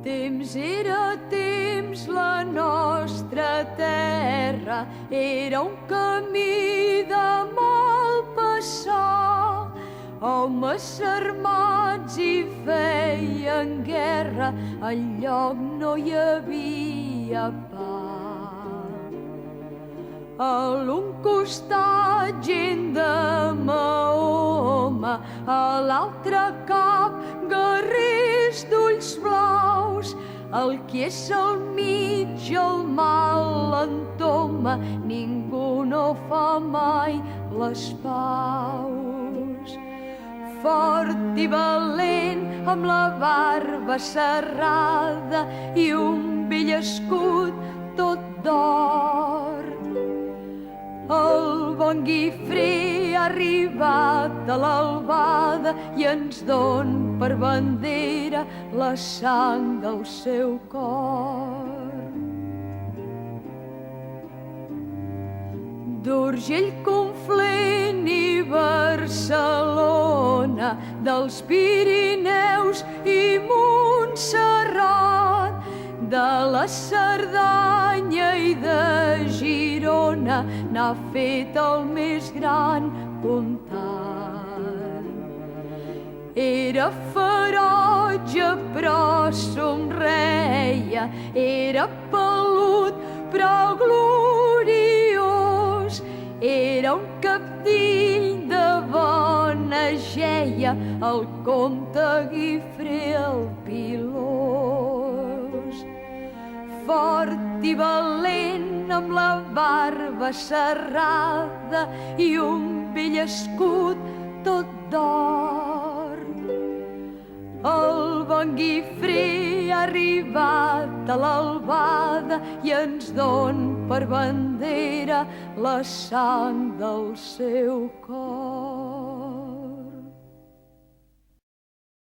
Temps era temps, la nostra terra era un camí de mal passar. Homes armats hi feien guerra, enlloc no hi havia pau. A l'un costat gent de Mahoma, a l'altre cap guerrers d'ulls blaus. El qui és al mig el mal entoma, ningú no fa mai les paus. Fort i valent, amb la barba serrada i un vell escut tot d'or. El bon Guifré ha arribat a l'albada i ens don per bandera la sang del seu cor. D'Urgell, Conflent i Barcelona, dels Pirineus i Montserrat, de la Cerdanya i de Girona, n'ha fet el més gran comtat. Era ferotge però somreia, era pelut però gloriós, era un capdill de bona jeia, el comte Guifré el pilós. Fort i valent, amb la barba serrada i un vell escut tot d'or. El bon Guifré ha arribat a l'albada i ens don per bandera la sang del seu cor.